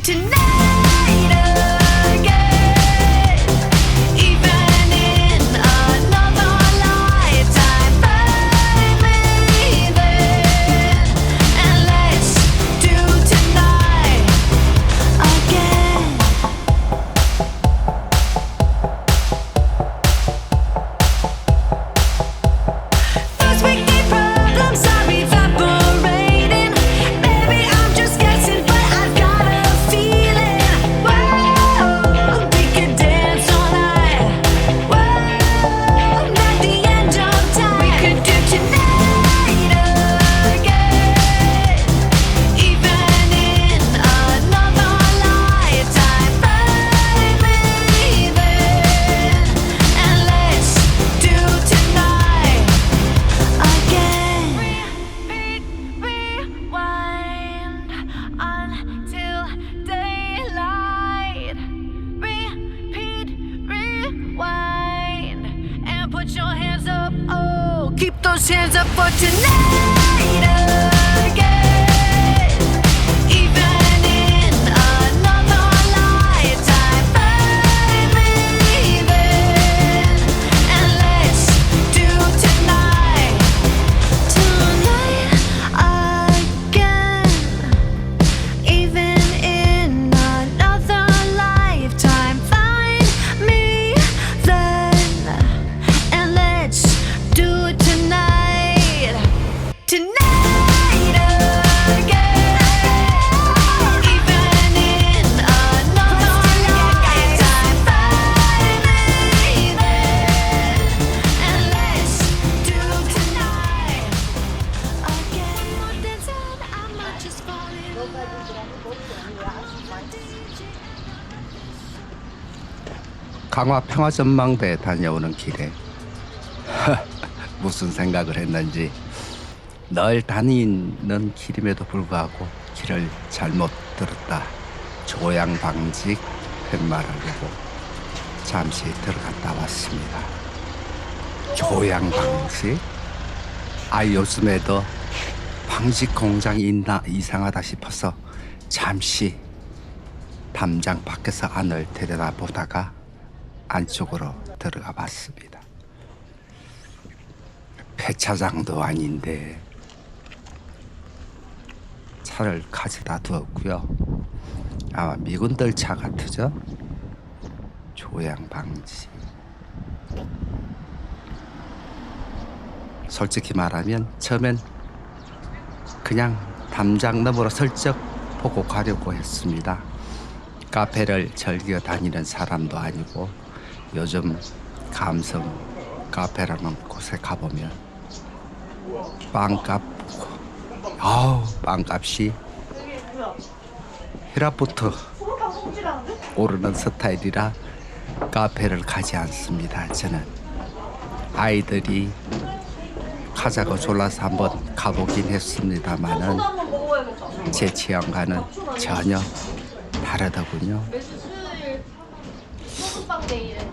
tonight again. Even in another lifetime, find me there, and let's do tonight again. First we get problems are evaporating. Maybe I'm just guessing, but I've got a feeling. Whoa, we could dance all night. Whoa, not the end of time. We could do tonight again. Even in another lifetime, find me there, and let's do tonight again. Rewind until daylight. Repeat, rewind, and put your hands up. Oh, keep those hands up for tonight again. Even in another lifetime, find me there, and let's do tonight again. Even in another lifetime, find me then, and let's do it tonight again. Even in another lifetime, find me then, and let's do tonight again. More than that, I might just fall in love. 강화 평화전망대 다녀오는 길에 무슨 생각을 했는지 늘 다니는 길임에도 불구하고 길을 잘못 들었다. 조양방직 팻말을 보고 잠시 들어갔다 왔습니다. 조양방직? 요즘에도 방직 공장이 있나 이상하다 싶어서 잠시 담장 밖에서 안을 들여다보다가 안쪽으로 들어가 봤습니다. 폐차장도 아닌데 차를 가져다 두었고요. 아마 미군들 차 같으죠? 조양방지. 솔직히 말하면 처음엔 그냥 담장 너머로 슬쩍 보고 가려고 했습니다. 카페를 즐겨 다니는 사람도 아니고 요즘 감성 카페라는 곳에 가보면 빵값 보고 빵값이 혈압부터 오르는 스타일이라 카페를 가지 않습니다. 저는 아이들이 가자고 졸라서 한번 가보긴 했습니다만은 제 취향과는 전혀 다르더군요.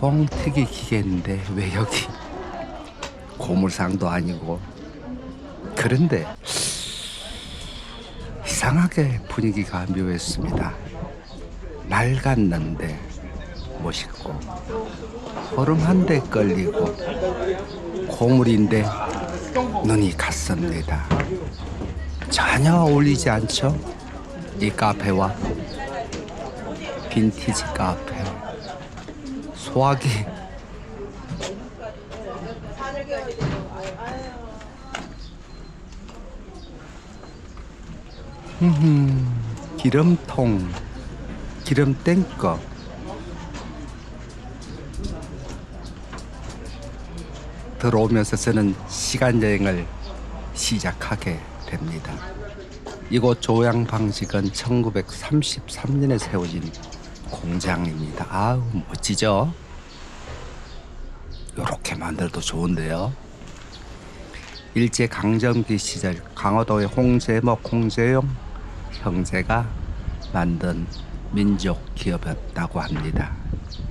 뻥튀기 기계인데 왜 여기 고물상도 아니고. 그런데 이상하게 분위기가 묘했습니다. 낡았는데 멋있고 허름한데 끌리고 고물인데 눈이 갔습니다. 전혀 어울리지 않죠? 이 카페와 빈티지 카페. 소화기 기름통, 기름 땡거. 들어오면서 저는 시간여행을 시작하게 됩니다. 이곳 조양방직은 1933년에 세워진 공장입니다. 아우 멋지죠? 요렇게 만들어도 좋은데요. 일제강점기 시절 강화도의 홍제목, 홍제용 형제가 만든 민족 기업이었다고 합니다.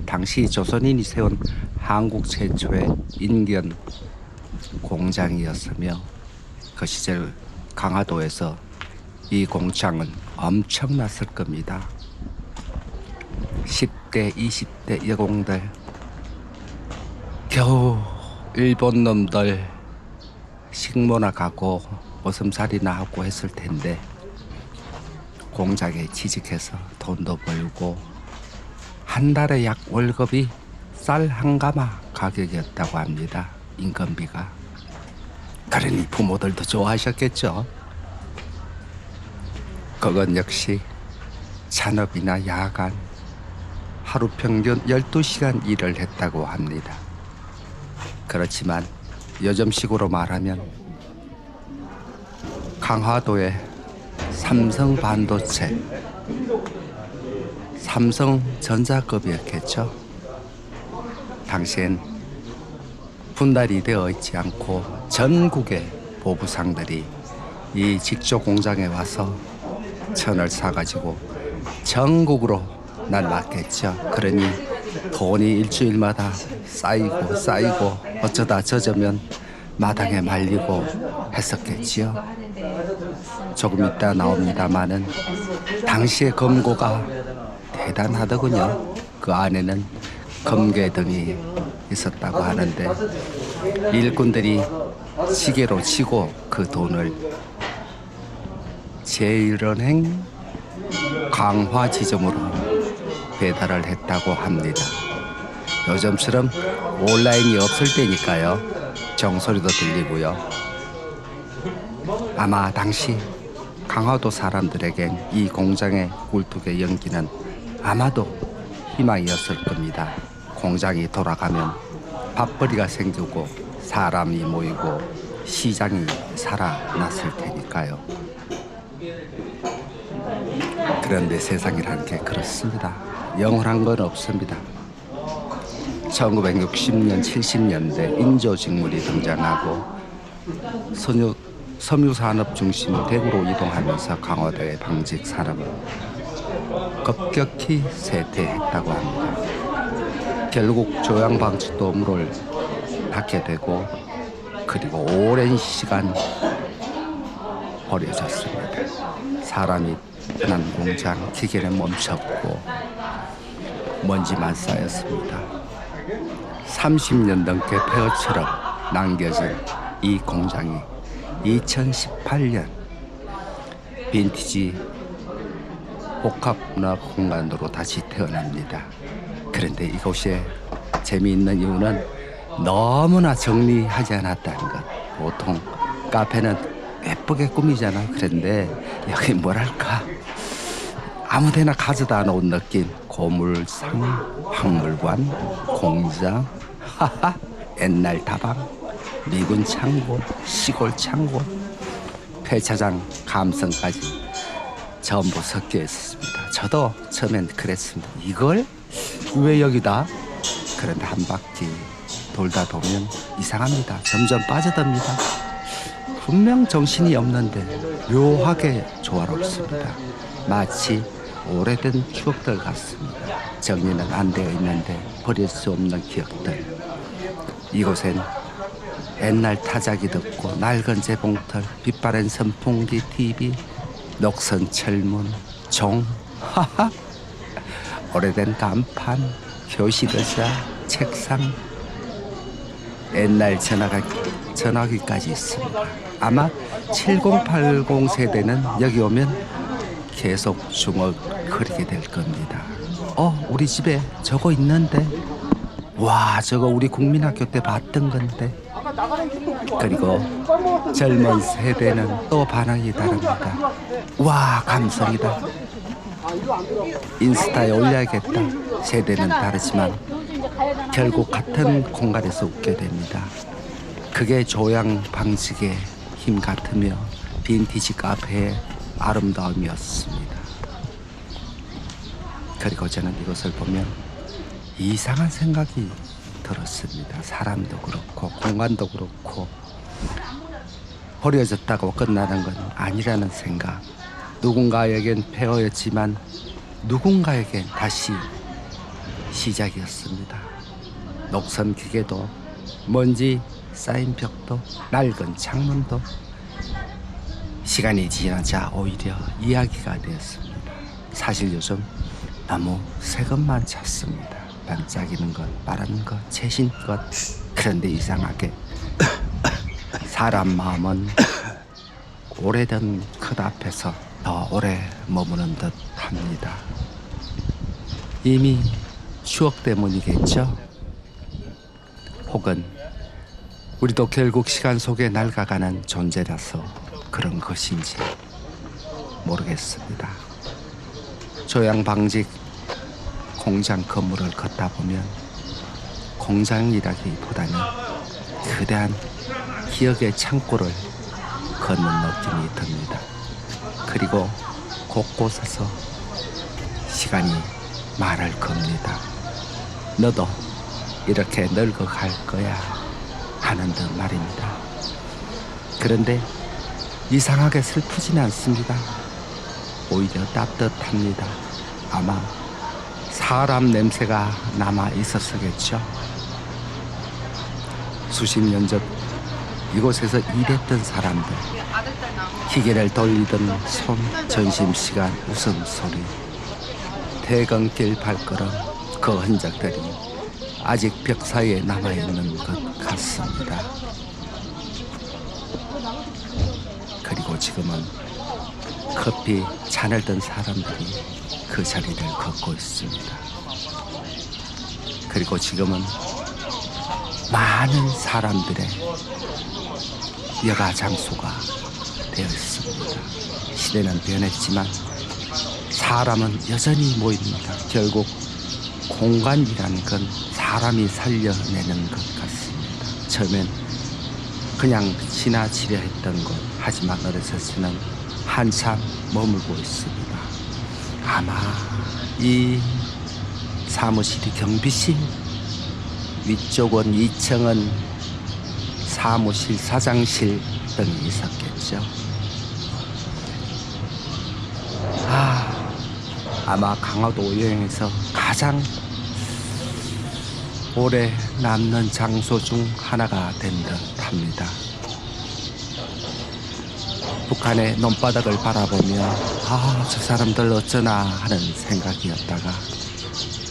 당시 조선인이 세운 한국 최초의 인견 공장이었으며 그 시절 강화도에서 이 공장은 엄청났을 겁니다. 10대, 20대 여공들 겨우 일본 놈들 식모나 가고 머슴살이나 하고 했을 텐데 공장에 취직해서 돈도 벌고 한 달에 약 월급이 쌀 한 가마 가격이었다고 합니다. 인건비가. 그러니 부모들도 좋아하셨겠죠. 그건 역시 잔업이나 야간 하루 평균 12시간 일을 했다고 합니다. 그렇지만 요즘식으로 말하면 강화도의 삼성 반도체, 삼성전자급이었겠죠. 당시엔 분할이 되어 있지 않고 전국의 보부상들이 이 직조 공장에 와서 천을 사가지고 전국으로 날랐겠죠. 그러니 돈이 일주일마다 쌓이고 어쩌다 젖으면 마당에 말리고 했었겠지요. 조금 이따 나옵니다마는 당시의 검고가 대단하더군요. 그 안에는 검계등이 있었다고 하는데 일꾼들이 시계로 치고 그 돈을 제1은행 강화 지점으로 배달을 했다고 합니다. 요즘처럼 온라인이 없을 때니까요. 정소리도 들리고요. 아마 당시 강화도 사람들에겐 이 공장의 굴뚝의 연기는 아마도 희망이었을 겁니다. 공장이 돌아가면 밥벌이가 생기고 사람이 모이고 시장이 살아났을 테니까요. 그런데 세상이라는 게 그렇습니다. 영원한 건 없습니다. 1960년, 70년대 인조직물이 등장하고 섬유산업 중심이 대구로 이동하면서 강화도의 방직 산업은 급격히 쇠퇴했다고 합니다. 결국 조양방직도 물을 닫게 되고 그리고 오랜 시간 버려졌습니다. 사람이 편한 공장, 기계는 멈췄고 먼지만 쌓였습니다. 30년 넘게 폐허처럼 남겨진 이 공장이 2018년 빈티지 복합문화 공간으로 다시 태어납니다. 그런데 이곳에 재미있는 이유는 너무나 정리하지 않았다는 것. 보통 카페는 예쁘게 꾸미잖아. 그런데 여기 뭐랄까 아무데나 가져다 놓은 느낌. 고물상, 박물관, 공장, 하하, 옛날 다방, 미군 창고, 시골 창고, 폐차장 감성까지 전부 섞여 있었습니다. 저도 처음엔 그랬습니다. 이걸 왜 여기다? 그런데 한 바퀴 돌다 보면 이상합니다. 점점 빠져듭니다. 분명 정신이 없는데 묘하게 조화롭습니다. 마치 오래된 추억들 같습니다. 정리는 안 되어 있는데 버릴 수 없는 기억들. 이곳엔 옛날 타자기 듣고 낡은 재봉틀, 빛바랜 선풍기, TV, 녹슨 철문, 종, 하하, 오래된 간판, 교실의자, 책상, 옛날 전화기까지 있습니다. 아마 7080 세대는 여기 오면 계속 주목거리게 될 겁니다. 우리 집에 저거 있는데, 와, 저거 우리 국민학교 때 봤던 건데. 그리고 젊은 세대는 또 반응이 다릅니다. 와, 감성이다. 인스타에 올려야겠다. 세대는 다르지만 결국 같은 공간에서 웃게 됩니다. 그게 조양 방식의 힘 같으며 빈티지 카페의 아름다움이었습니다. 그리고 저는 이것을 보면 이상한 생각이 들었습니다. 사람도 그렇고 공간도 그렇고 버려졌다고 끝나는 건 아니라는 생각. 누군가에겐 폐허였지만 누군가에겐 다시 시작이었습니다. 녹선 기계도 먼지 쌓인 벽도 낡은 창문도 시간이 지나자 오히려 이야기가 되었습니다. 사실 요즘 너무 새 것만 찾습니다. 반짝이는 것, 빠른 것, 최신 것. 그런데 이상하게 사람 마음은 오래된 것 앞에서 더 오래 머무는 듯 합니다. 이미 추억 때문이겠죠? 혹은 우리도 결국 시간 속에 낡아가는 존재라서 그런 것인지 모르겠습니다. 조양방직 공장 건물을 걷다 보면 공장이라기보다는 거대한 기억의 창고를 걷는 느낌이 듭니다. 그리고 곳곳에서 시간이 말을 겁니다. 너도 이렇게 늙어갈 거야 하는 듯 말입니다. 그런데 이상하게 슬프진 않습니다. 오히려 따뜻합니다. 아마 사람 냄새가 남아 있었겠죠. 수십 년 전 이곳에서 일했던 사람들, 기계를 돌리던 손, 점심시간 웃음소리, 퇴근길 발걸음, 그 흔적들이 아직 벽 사이에 남아있는 것 같습니다. 그리고 지금은 커피 잔을 든 사람들이 그 자리를 걷고 있습니다. 그리고 지금은 많은 사람들의 여가 장소가 되어 있습니다. 시대는 변했지만 사람은 여전히 모입니다. 결국 공간이라는 건 사람이 살려내는 것 같습니다. 처음엔 그냥 지나치려 했던 곳, 하지만 어느새는 한참 머물고 있습니다. 아마 이 사무실이 경비실, 위쪽은 2층은 사무실, 사장실 등이 있었겠죠. 아마 강화도 여행에서 가장 오래 남는 장소 중 하나가 된 듯 합니다. 북한의 논바닥을 바라보며 저 사람들 어쩌나 하는 생각이었다가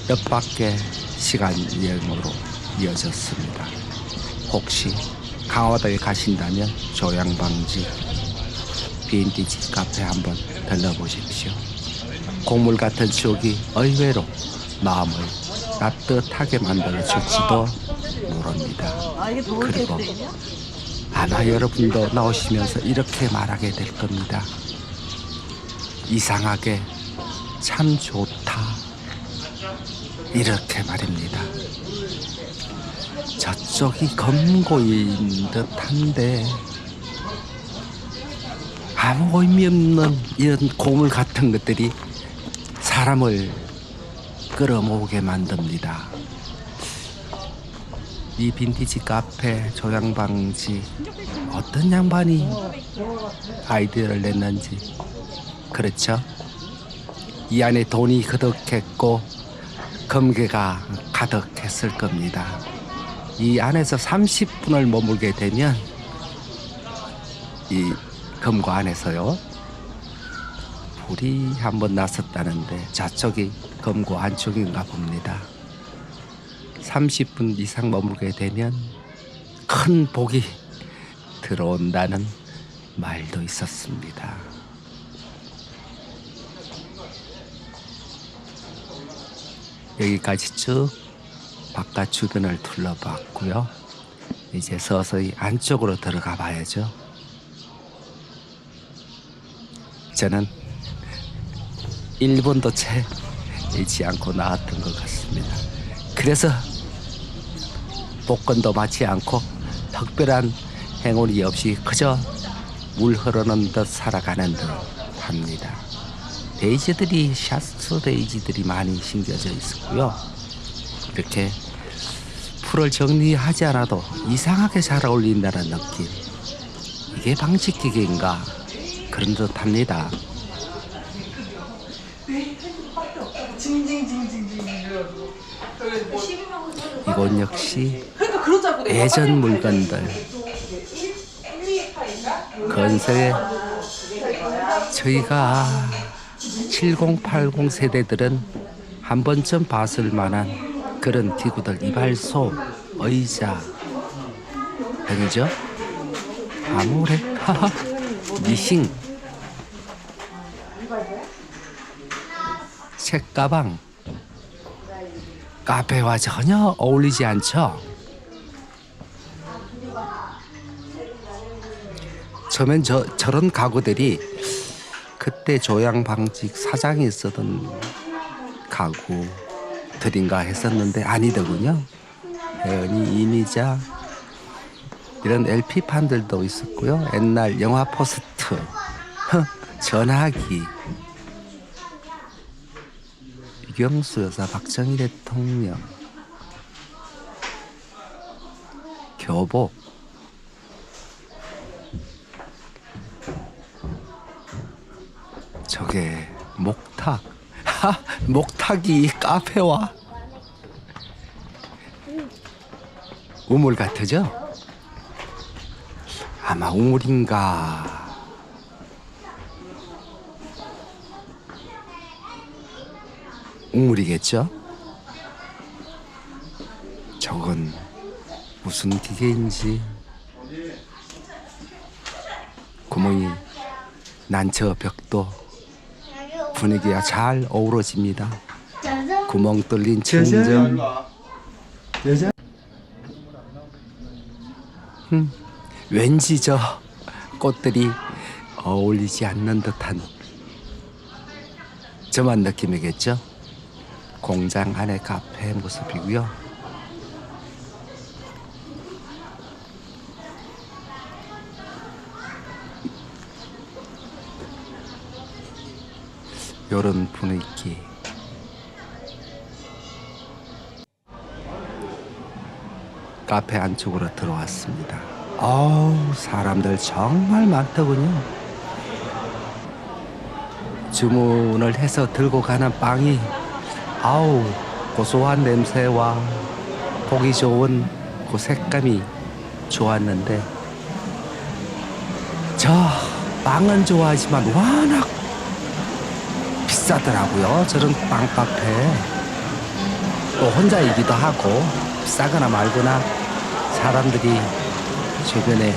뜻밖의 시간 여행으로 이어졌습니다. 혹시 강화도에 가신다면 조양방직 빈티지 카페 한번 들러보십시오. 곡물 같은 추억이 의외로 마음을 따뜻하게 만들어줄지도 모릅니다. 그리고 아마 여러분도 나오시면서 이렇게 말하게 될 겁니다. 이상하게 참 좋다. 이렇게 말입니다. 저쪽이 검고인 듯한데 아무 의미 없는 이런 고물 같은 것들이 사람을 끌어모으게 만듭니다. 이 빈티지 카페 조양방지 어떤 양반이 아이디어를 냈는지, 그렇죠? 이 안에 돈이 그득했고 금괴가 가득했을 겁니다. 이 안에서 30분을 머물게 되면 이 금고 안에서요 불이 한번 났었다는데 저쪽이 금고 안쪽인가 봅니다. 30분 이상 머물게 되면 큰 복이 들어온다는 말도 있었습니다. 여기까지 쭉 바깥 주변을 둘러봤고요. 이제 서서히 안쪽으로 들어가 봐야죠. 저는 1분도 채 잃지 않고 나왔던 것 같습니다. 그래서 복권도 맞지 않고 특별한 행운이 없이 그저 물 흐르는 듯 살아가는 듯 합니다. 데이지들이, 샤스 데이지들이 많이 심겨져 있었고요. 이렇게 풀을 정리하지 않아도 이상하게 잘 어울린다는 느낌, 이게 방직기계인가 그런 듯 합니다. 이곳 역시 예전 물건들, 건설에 저희가 70, 80 세대들은 한 번쯤 봤을 만한 그런 기구들, 이발소, 의자 등이죠. 아무래 미싱, 책가방, 카페와 전혀 어울리지 않죠. 처음엔 저런 가구들이 그때 조양방직 사장이 쓰던 가구들인가 했었는데 아니더군요. 혜연이 이미자 이런 LP판들도 있었고요. 옛날 영화 포스트, 전화기, 유경수 여사, 박정희 대통령, 교복, 저게 목탁, 목탁이 카페와 우물 같으죠? 아마 우물인가. 우물이겠죠? 저건 무슨 기계인지 구멍이 난 저 벽도 분위기가 잘 어우러집니다. 구멍 뚫린 천정. 왠지 저 꽃들이 어울리지 않는 듯한 저만 느낌이겠죠? 공장 안의 카페 모습이고요. 요런 분위기. 카페 안쪽으로 들어왔습니다. 어우, 사람들 정말 많더군요. 주문을 해서 들고 가는 빵이 아우, 고소한 냄새와 보기 좋은 그 색감이 좋았는데 저 빵은 좋아하지만 워낙 비싸더라고요. 저런 빵 카페. 또 혼자이기도 하고 싸거나 말거나 사람들이 주변에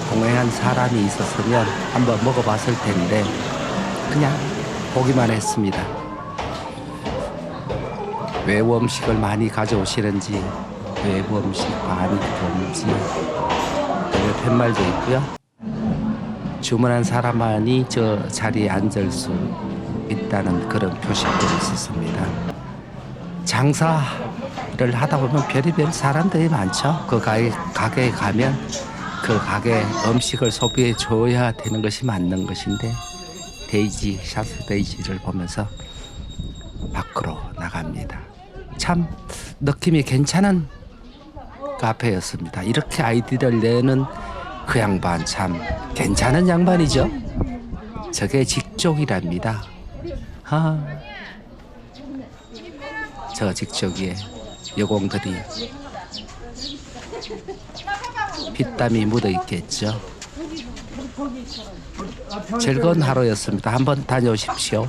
동행한 사람이 있었으면 한번 먹어봤을 텐데 그냥 보기만 했습니다. 외부 음식을 많이 가져오시는지 외부 음식 많이 뭔지 옆에 말도 있고요. 주문한 사람만이 저 자리에 앉을 수 있다는 그런 표식들이 있었습니다. 장사를 하다 보면 별의별 사람들이 많죠. 그 가게에 가면 그 가게 음식을 소비해 줘야 되는 것이 맞는 것인데 데이지, 샤스 데이지를 보면서 밖으로 나갑니다. 참 느낌이 괜찮은 카페였습니다. 이렇게 아이디어를 내는 그 양반 참 괜찮은 양반이죠. 저게 직종이랍니다. 저 직종에 여공들이 핏땀이 묻어 있겠죠. 즐거운 하루였습니다. 한번 다녀오십시오.